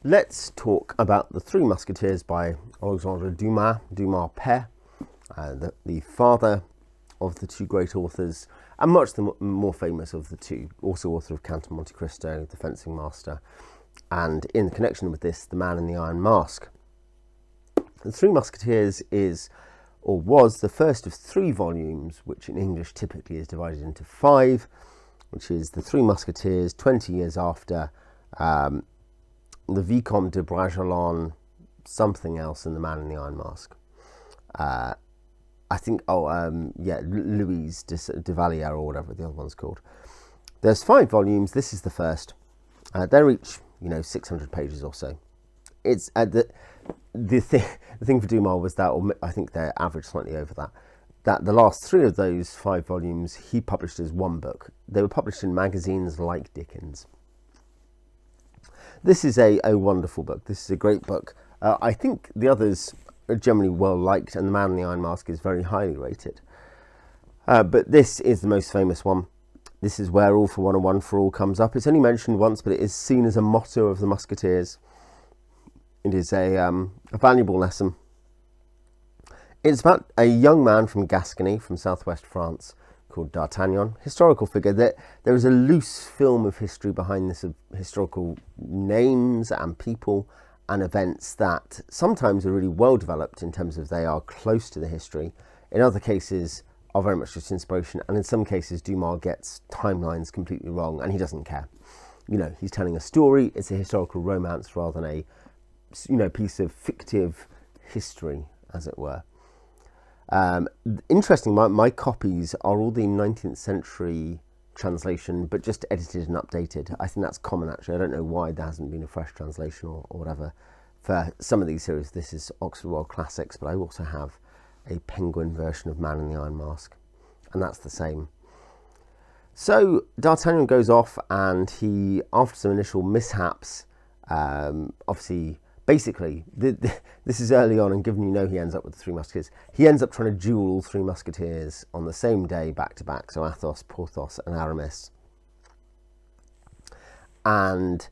Let's talk about The Three Musketeers by Alexandre Dumas, Dumas Père, the father of the two great authors, and much the more famous of the two, also author of Count of Monte Cristo, The Fencing Master, and in connection with this, The Man in the Iron Mask. The Three Musketeers is, or was, the first of 3 volumes, which in English typically is divided into 5, which is The Three Musketeers, 20 years after the Vicomte de Bragelonne, something else, and The Man in the Iron Mask. I think, Louise de Valliere, or whatever the other one's called. There's 5 volumes. This is the first. They're each, 600 pages or so. It's the thing for Dumas was that, or I think they're average slightly over that, that the last 3 of those 5 volumes he published as one book. They were published in magazines like Dickens. This is a wonderful book. This is a great book. I think the others are generally well liked, and The Man in the Iron Mask is very highly rated. But this is the most famous one. This is where all for one and one for all comes up. It's only mentioned once, but it is seen as a motto of the Musketeers. It is a valuable lesson. It's about a young man from Gascony, from southwest France, called D'Artagnan. Historical figure. There is a loose film of history behind this, of historical names and people and events that sometimes are really well developed in terms of they are close to the history. In other cases are very much just inspiration, and in some cases Dumas gets timelines completely wrong and he doesn't care. He's telling a story. It's a historical romance rather than a piece of fictive history, as it were. Interesting, my copies are all the 19th century translation, but just edited and updated. I think that's common, actually. I don't know why there hasn't been a fresh translation or whatever. For some of these series, this is Oxford World Classics, but I also have a Penguin version of Man in the Iron Mask, and that's the same. So D'Artagnan goes off, and he, after some initial mishaps, basically, this is early on, and given he ends up with the Three Musketeers, he ends up trying to duel all 3 Musketeers on the same day, back to back, so Athos, Porthos and Aramis. And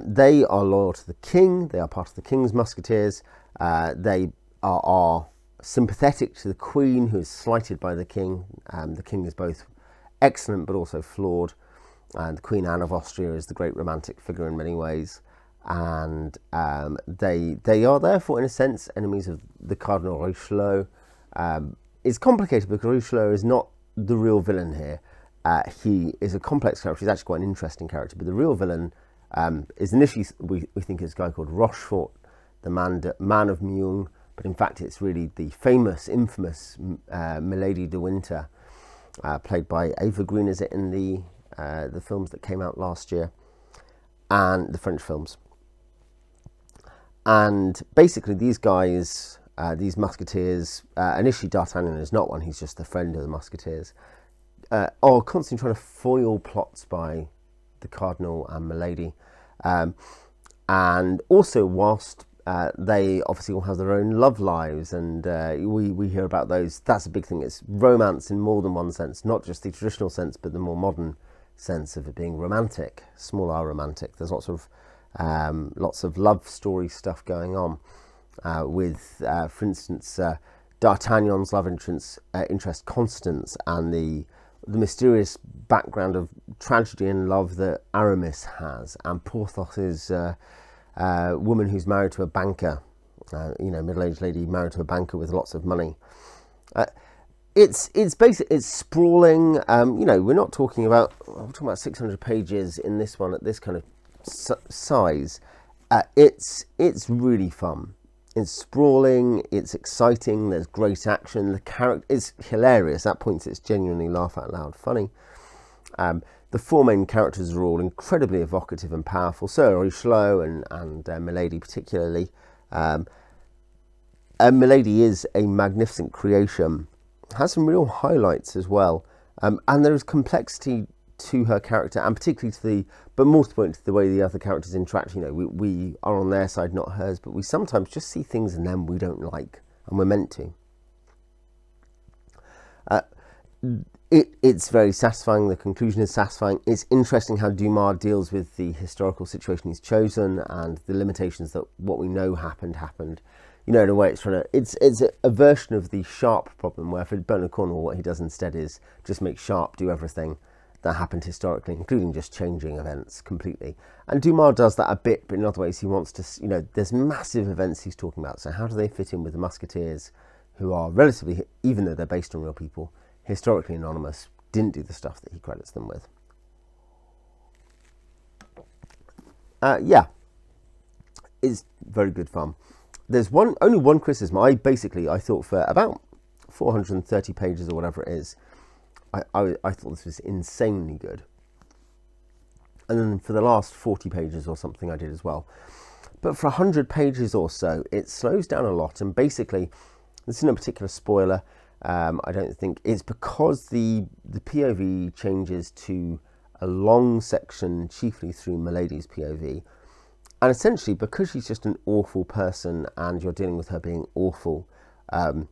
they are loyal to the king. They are part of the king's Musketeers. They are sympathetic to the queen, who is slighted by the king. The king is both excellent but also flawed. And the Queen Anne of Austria is the great romantic figure in many ways. And they are therefore, in a sense, enemies of the Cardinal Richelieu. It's complicated because Richelieu is not the real villain here. He is a complex character. He's actually quite an interesting character, but the real villain is initially, we think, is a guy called Rochefort, the man of Meung, but in fact it's really the famous, infamous Milady de Winter, played by Eva Green, is it, in the films that came out last year, and the French films. And basically these guys, these Musketeers, initially D'Artagnan is not one, he's just a friend of the Musketeers, are constantly trying to foil plots by the Cardinal and Milady. And also, whilst they obviously all have their own love lives, and we hear about those, that's a big thing. It's romance in more than one sense, not just the traditional sense, but the more modern sense of it being romantic, small r romantic. There's lots of love story stuff going on with, for instance, D'Artagnan's love interest Constance, and the mysterious background of tragedy and love that Aramis has, and Porthos's woman who's married to a banker, middle-aged lady married to a banker with lots of money. It's basic. It's sprawling. We're not talking about 600 pages in this one at this kind of size. It's really fun. It's sprawling. It's exciting. There's great action. The character is hilarious. At points, it's genuinely laugh out loud funny. The 4 main characters are all incredibly evocative and powerful. So Richelieu and Milady particularly. Milady is a magnificent creation. Has some real highlights as well, and there is complexity to her character, and particularly but more to the point, to the way the other characters interact. We are on their side, not hers, but we sometimes just see things in them we don't like, and we're meant to. It's very satisfying. The conclusion is satisfying. It's interesting how Dumas deals with the historical situation he's chosen and the limitations that what we know happened. You know, in a way, it's a version of the Sharp problem, where for Bernard Cornwell, what he does instead is just make Sharp do everything that happened historically, including just changing events completely. And Dumas does that a bit, but in other ways he wants to, you know, there's massive events he's talking about. So how do they fit in with the Musketeers, who are relatively, even though they're based on real people, historically anonymous, didn't do the stuff that he credits them with. Yeah, it's very good fun. There's only one criticism. I thought for about 430 pages or whatever it is, I thought this was insanely good. And then for the last 40 pages or something I did as well. But for 100 pages or so, it slows down a lot. And basically, this isn't a particular spoiler. I don't think it's because the POV changes to a long section, chiefly through Milady's POV, and essentially because she's just an awful person and you're dealing with her being awful. I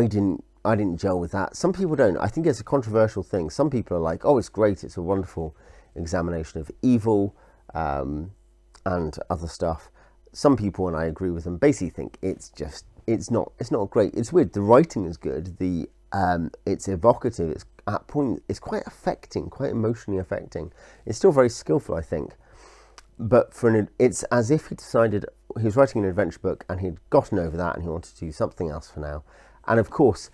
didn't gel with that. Some people don't. I think it's a controversial thing. Some people are like, "Oh, it's great. It's a wonderful examination of evil and other stuff." Some people, and I agree with them, basically think it's not great. It's weird. The writing is good. It's evocative. It's at point. It's quite affecting, quite emotionally affecting. It's still very skillful, I think. But it's as if he decided he was writing an adventure book and he'd gotten over that and he wanted to do something else for now. And of course,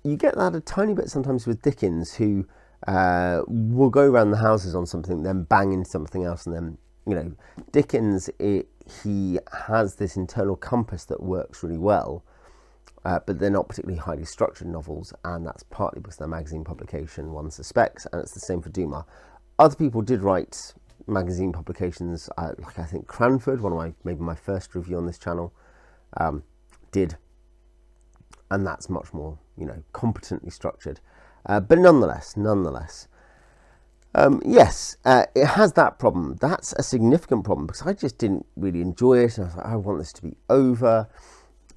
you get that a tiny bit sometimes with Dickens, who will go around the houses on something, then bang into something else, and then, you know, Dickens, he has this internal compass that works really well, but they're not particularly highly structured novels, and that's partly because they're magazine publication, one suspects, and it's the same for Dumas. Other people did write magazine publications, like I think Cranford, maybe my first review on this channel, did, and that's much more, you know, competently structured. But nonetheless, yes, it has that problem. That's a significant problem because I just didn't really enjoy it. And I was like, I want this to be over.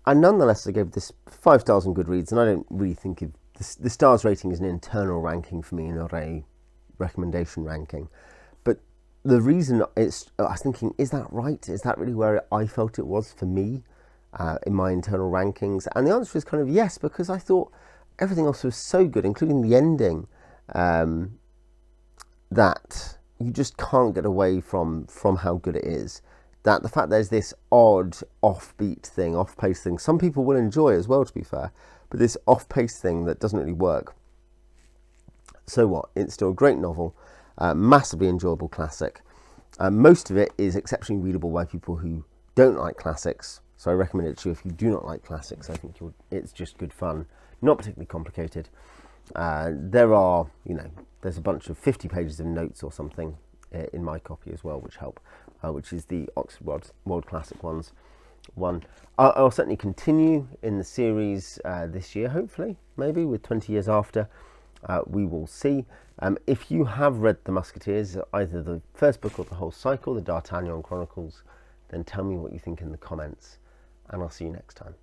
And nonetheless, I gave this 5 stars on Goodreads, and I don't really think of the stars rating is an internal ranking for me, not a recommendation ranking. But the reason I was thinking, is that right? Is that really where I felt it was for me in my internal rankings? And the answer is kind of yes, because I thought everything else was so good, including the ending, that you just can't get away from how good it is. That the fact there's this odd off-pace thing, some people will enjoy as well, to be fair, but this off-pace thing that doesn't really work. So what? It's still a great novel, massively enjoyable classic. Most of it is exceptionally readable by people who don't like classics, so I recommend it to you if you do not like classics. I think it's just good fun, not particularly complicated. There's a bunch of 50 pages of notes or something in my copy as well, which help, which is the Oxford World Classic ones. I'll certainly continue in the series this year, hopefully, maybe with 20 years after. We will see. If you have read The Musketeers, either the first book or the whole cycle, the D'Artagnan Chronicles, then tell me what you think in the comments, and I'll see you next time.